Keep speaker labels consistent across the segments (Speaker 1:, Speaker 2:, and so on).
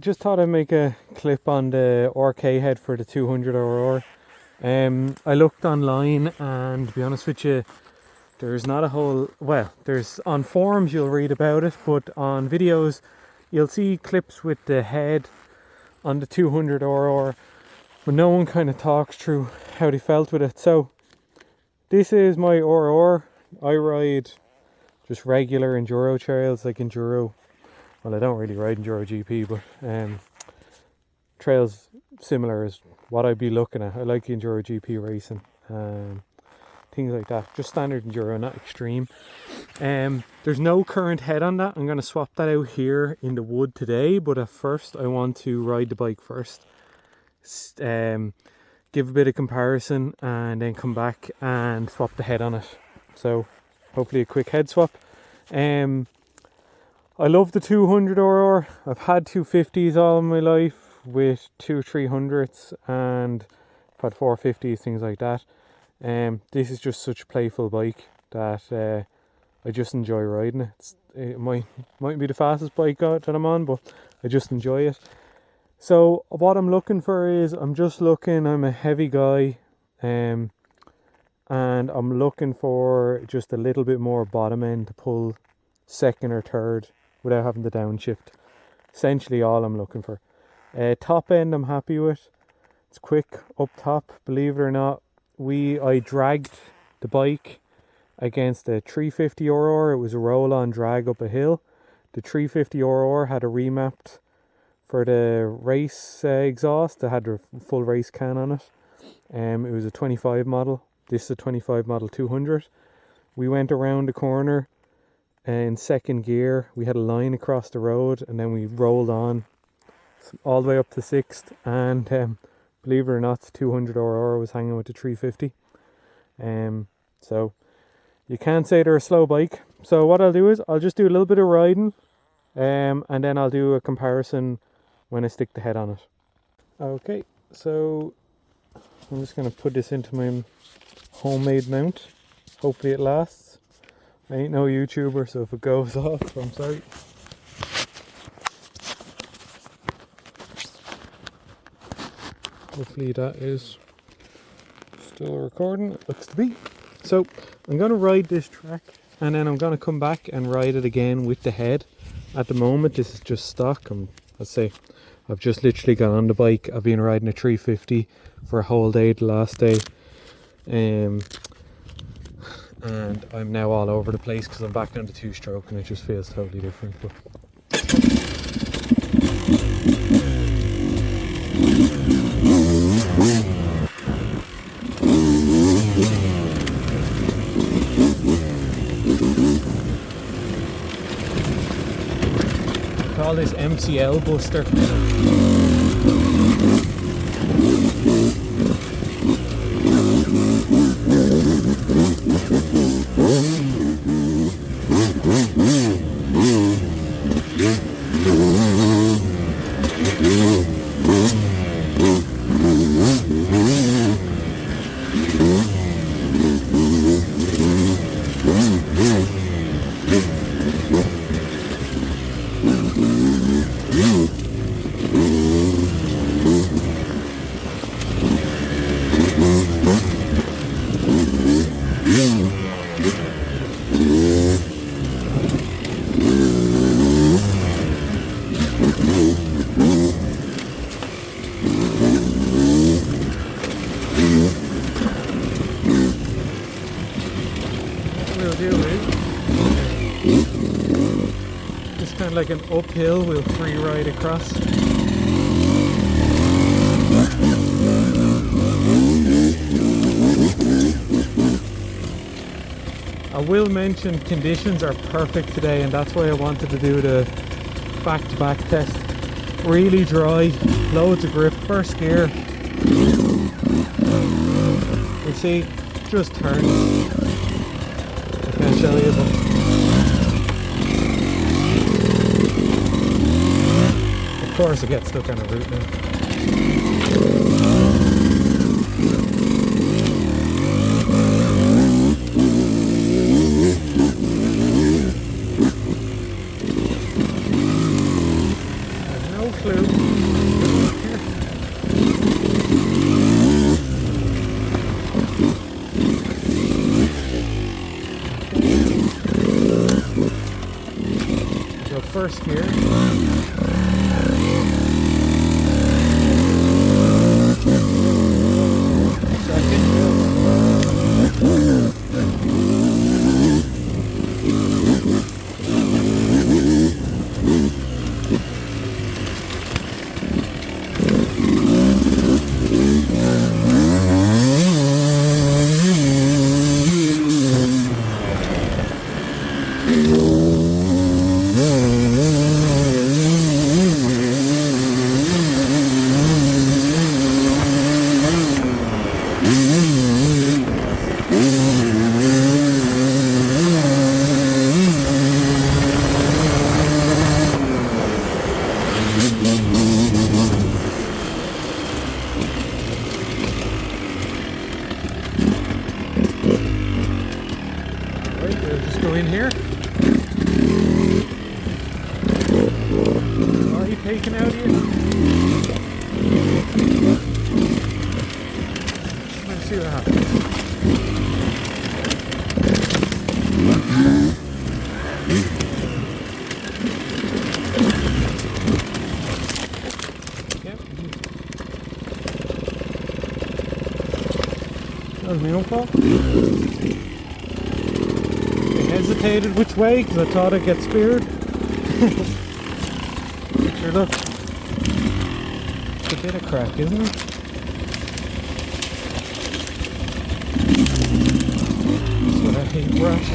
Speaker 1: just thought I'd make a clip on the RK head for the 200 RR. I looked online, and to be honest with you, there's not a whole, well, there's on forums you'll read about it, but on videos you'll see clips with the head on the 200 RR, but no one kind of talks through how they felt with it. So this is my RR. I ride just regular enduro trails, like enduro. Well, I don't really ride enduro GP, but trails similar is what I'd be looking at. I like enduro GP racing, things like that. Just standard enduro, not extreme. There's no current head on that. I'm going to swap that out here in the wood today, but at first I want to ride the bike first, give a bit of comparison, and then come back and swap the head on it. So hopefully a quick head swap. I love the 200 RR. I've had 250s all my life with 300s, and I've had 450s, things like that. This is just such a playful bike that I just enjoy riding it. It might be the fastest bike that I'm on, but I just enjoy it. So what I'm looking for is, I'm a heavy guy, and I'm looking for just a little bit more bottom end to pull second or third without having to downshift. Essentially all I'm looking for. Top end I'm happy with. It's quick up top. Believe it or not, I dragged the bike against a 350 RR. It was a roll-on drag up a hill. The 350 RR had a remapped for the race exhaust. That had a full race can on it. It was a 25 model. This is a 25 model 200. We went around the corner in second gear. We had a line across the road, and then we rolled on all the way up to 6th, and believe it or not, the 200 RR was hanging with the 350. So you can't say they're a slow bike. So what I'll do is I'll just do a little bit of riding, and then I'll do a comparison when I stick the head on it. Okay, so I'm just going to put this into my homemade mount. Hopefully it lasts. I ain't no YouTuber, so if it goes off, I'm sorry. Hopefully that is still recording. It looks to be. So I'm going to ride this track, and then I'm going to come back and ride it again with the head. At the moment this is just stock. I've just literally got on the bike. I've been riding a 350 for a whole day, the last day, and I'm now all over the place because I'm back on the 2-stroke, and it just feels totally different. But call this MCL Buster. Just kind of like an uphill, we'll free ride across. I will mention conditions are perfect today, and that's why I wanted to do the back-to-back test. Really dry, loads of grip, first gear. You see, just turns. I can't show you, but of course it gets stuck on a route now. Clue. So first gear. Go in here. Are you taking out here? Let's see what happens. Yep. That was my own fault. Hesitated which way because I thought I'd get speared. Sure, look, it's a bit of crack, isn't it? That's what I hate, brush.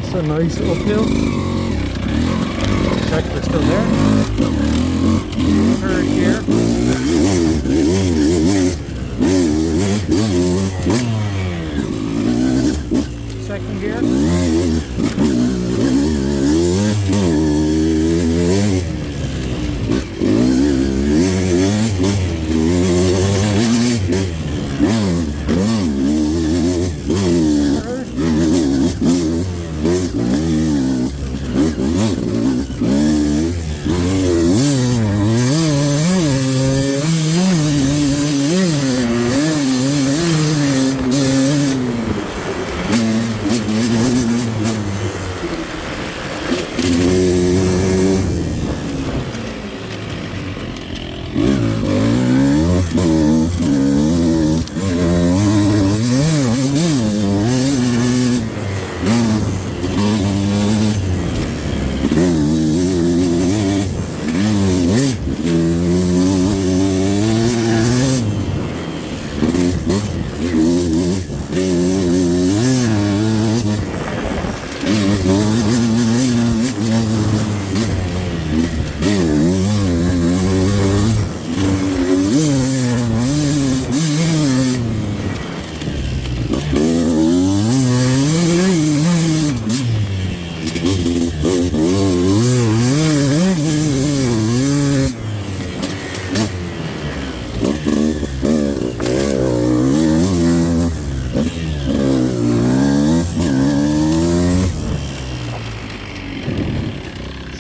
Speaker 1: It's a nice uphill. Check if they're still there. Third gear. Second gear.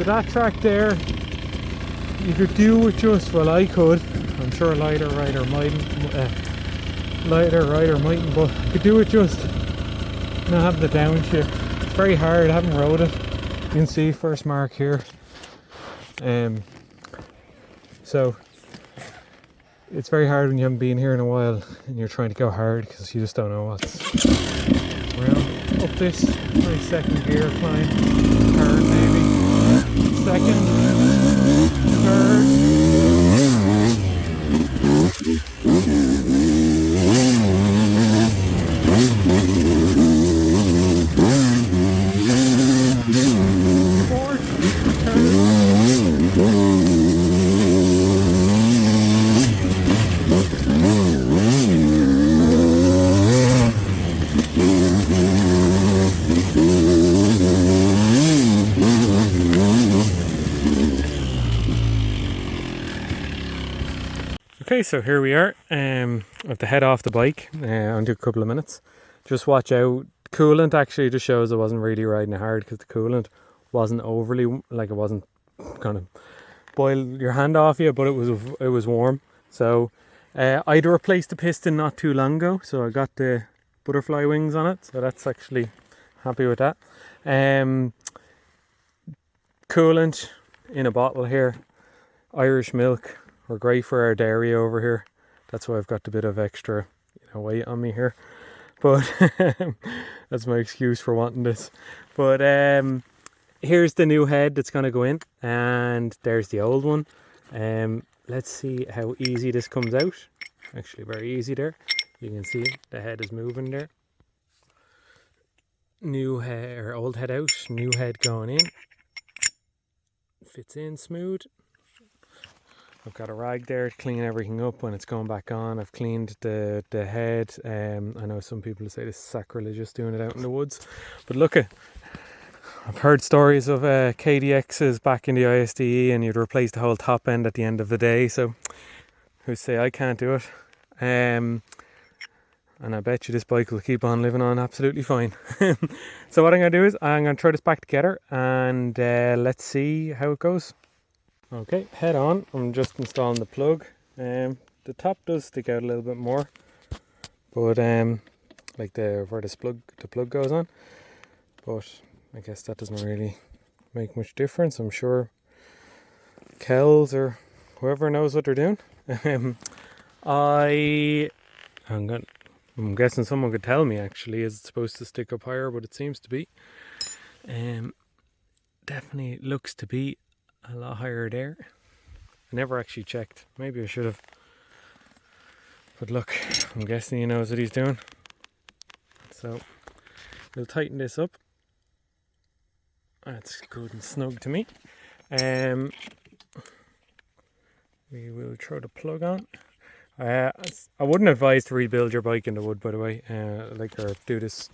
Speaker 1: So that track there, you could do with just, well I could, I'm sure a lighter rider mightn't, but you could do it just not having the downshift. It's very hard, I haven't rode it. You can see first mark here. So it's very hard when you haven't been here in a while and you're trying to go hard because you just don't know what's around. Up this nice second gear climb, third maybe, second, third. Okay, so here we are. I have to head off the bike onto a couple of minutes. Just watch out. Coolant actually just shows I wasn't really riding it hard because the coolant wasn't overly, like it wasn't kind of boil your hand off you, but it was warm. So I'd replaced the piston not too long ago, so I got the butterfly wings on it. So that's actually happy with that. Coolant in a bottle here. Irish milk. We're great for our dairy over here. That's why I've got a bit of extra, weight on me here. But that's my excuse for wanting this. But here's the new head that's going to go in, and there's the old one. Let's see how easy this comes out. Actually, very easy there. You can see the head is moving there. New head or old head out. New head going in. Fits in smooth. I've got a rag there to clean everything up when it's going back on. I've cleaned the head. I know some people say this is sacrilegious doing it out in the woods, but look at, I've heard stories of KDXs back in the ISDE and you'd replace the whole top end at the end of the day. So who's say I can't do it? And I bet you this bike will keep on living on absolutely fine. So what I'm going to do is I'm going to throw this back together and let's see how it goes. Okay, head on. I'm just installing the plug. The top does stick out a little bit more, but like where the plug goes on. But I guess that doesn't really make much difference. I'm sure Kells or whoever knows what they're doing. I'm guessing someone could tell me actually, is it supposed to stick up higher, but it seems to be. Definitely looks to be a lot higher there. I never actually checked. Maybe I should have. But look, I'm guessing he knows what he's doing. So we'll tighten this up. That's good and snug to me. We will throw the plug on. I wouldn't advise to rebuild your bike in the wood, by the way. Or do this.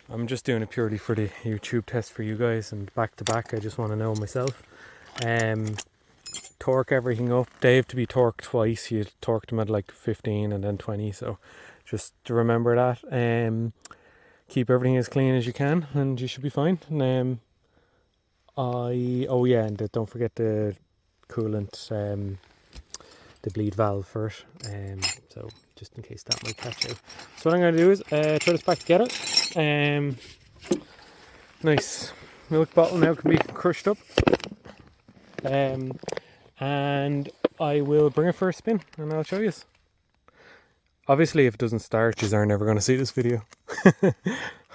Speaker 1: I'm just doing it purely for the YouTube test for you guys, and back to back I just want to know myself. Torque everything up. They have to be torqued twice. You torqued them at like 15 and then 20, so just to remember that. Keep everything as clean as you can and you should be fine. And and don't forget the coolant, the bleed valve for it. So just in case that might catch out. So what I'm going to do is throw this back together. Nice milk bottle now can be crushed up. And I will bring it for a spin and I'll show you. Obviously if it doesn't start, you are never going to see this video.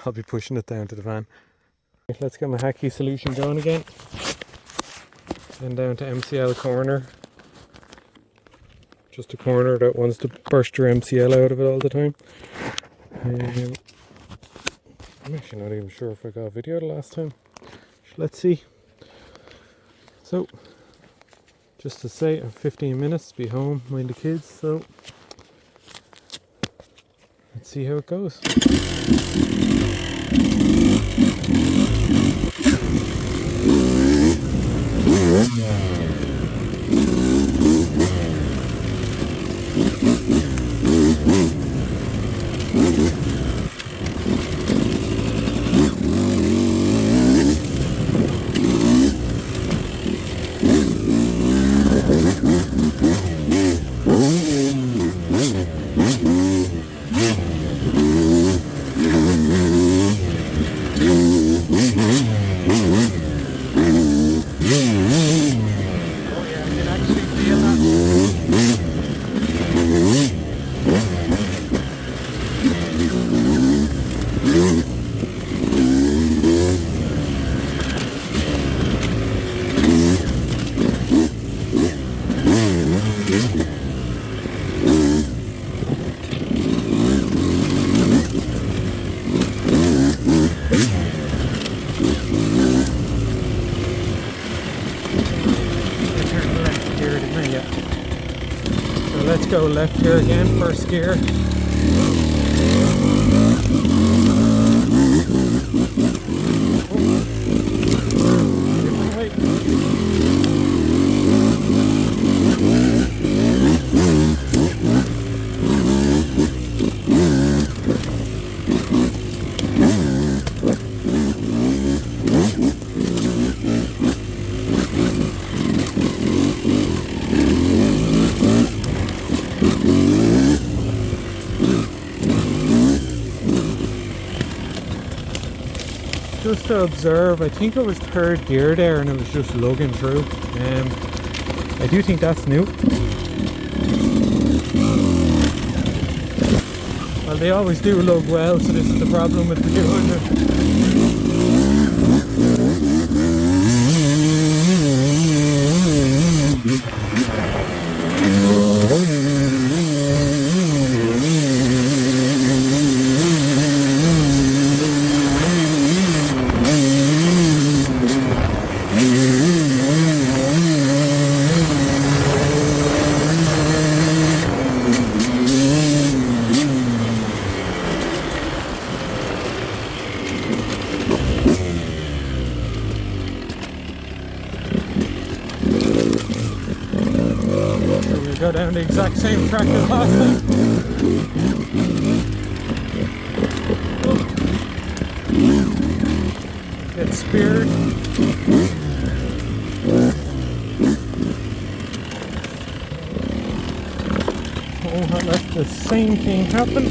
Speaker 1: I'll be pushing it down to the van. Let's get my Hacky solution going again. And down to MCL corner. Just a corner that wants to burst your MCL out of it all the time. I'm actually not even sure if I got a video the last time. Let's see. So, just to say, I have 15 minutes to be home, mind the kids, so let's see how it goes. Let's go left here again, first gear. Just to observe, I think it was third gear there and it was just lugging through. I do think that's new. Well, they always do lug well, so this is the problem with the 200. Go down the exact same track as last time. Get speared. Oh, I let the same thing happen.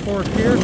Speaker 1: Fourth gear.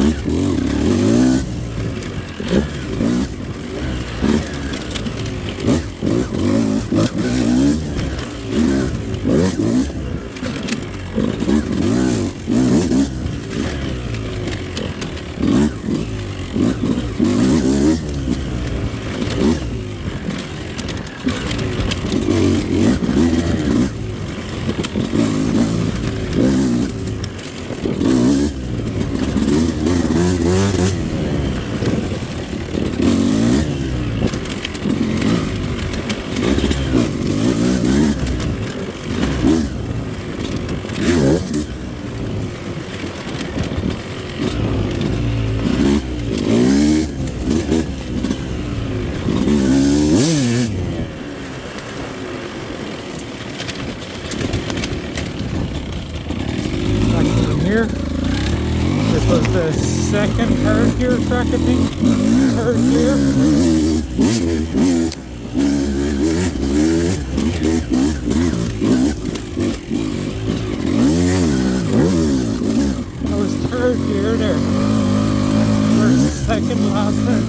Speaker 1: This was the second third gear track, I think. Third gear. That was third gear there. First, second, last time.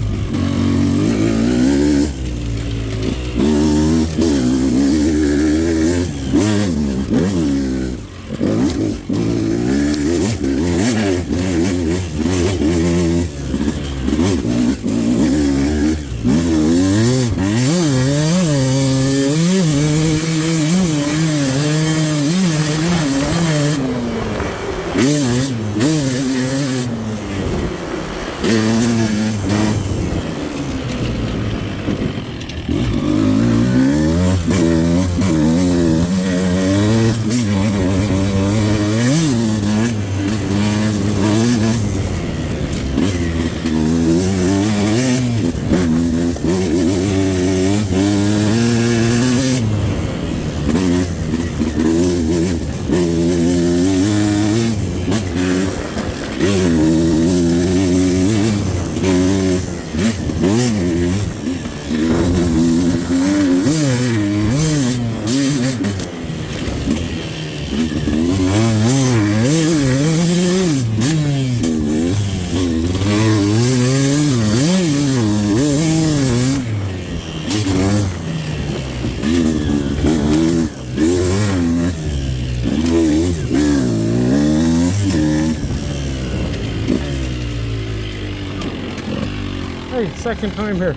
Speaker 1: Hey, second time here.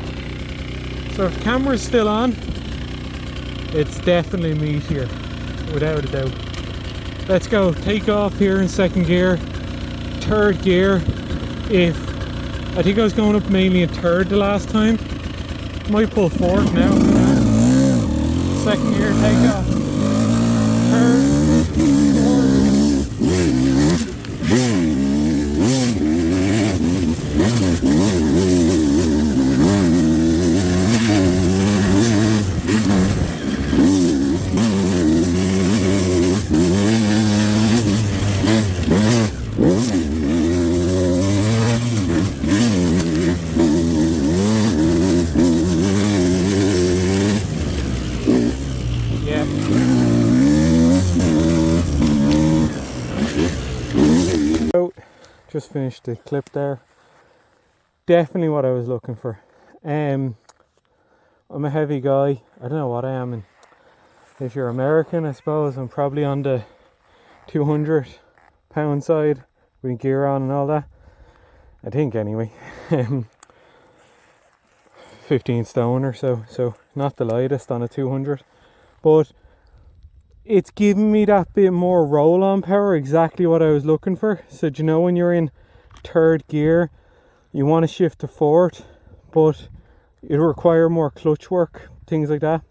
Speaker 1: So if the camera's still on, it's definitely meatier, without a doubt. Let's go, take off here in second gear, third gear. I think I was going up mainly in third the last time. Might pull fourth now. Second gear, take off. Third, just finished the clip there. Definitely what I was looking for. I'm a heavy guy. I don't know what I am, and if you're American, I suppose I'm probably on the 200-pound side with gear on and all that. I think anyway. 15 stone or so, so not the lightest on a 200, but it's giving me that bit more roll-on power, exactly what I was looking for. So do you know, when you're in third gear, you want to shift to fourth, but it'll require more clutch work, things like that.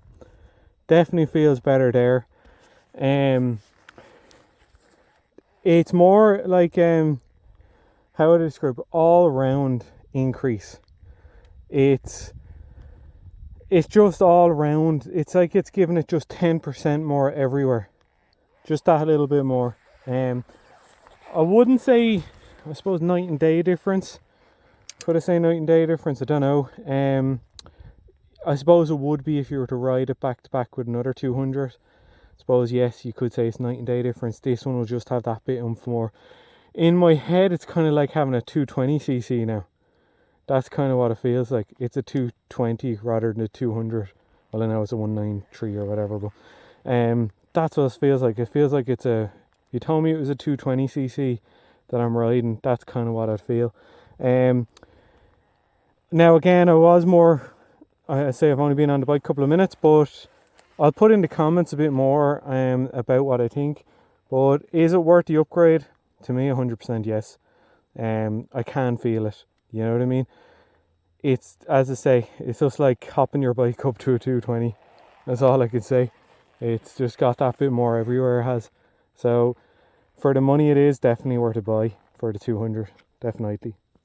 Speaker 1: Definitely feels better there. It's more like how would I describe it? All round increase. It's just all round. It's like it's giving it just 10% more everywhere, just that little bit more. I wouldn't say, I suppose, night and day difference. Could I say night and day difference? I don't know. I suppose it would be if you were to ride it back to back with another 200. I suppose, yes, you could say it's night and day difference. This one will just have that bit more. In my head, it's kind of like having a 220cc now. That's kind of what it feels like. It's a 220 rather than a 200. Well, I know it's a 193 or whatever, but that's what it feels like. It feels like it's a, you told me it was a 220cc that I'm riding. That's kind of what I feel. Now again, I say I've only been on the bike a couple of minutes, but I'll put in the comments a bit more about what I think. But is it worth the upgrade? To me, 100% yes. I can feel it. You know what I mean? It's, as I say, it's just like hopping your bike up to a 220. That's all I can say. It's just got that bit more everywhere it has. So for the money, it is definitely worth a buy for the 200. Definitely.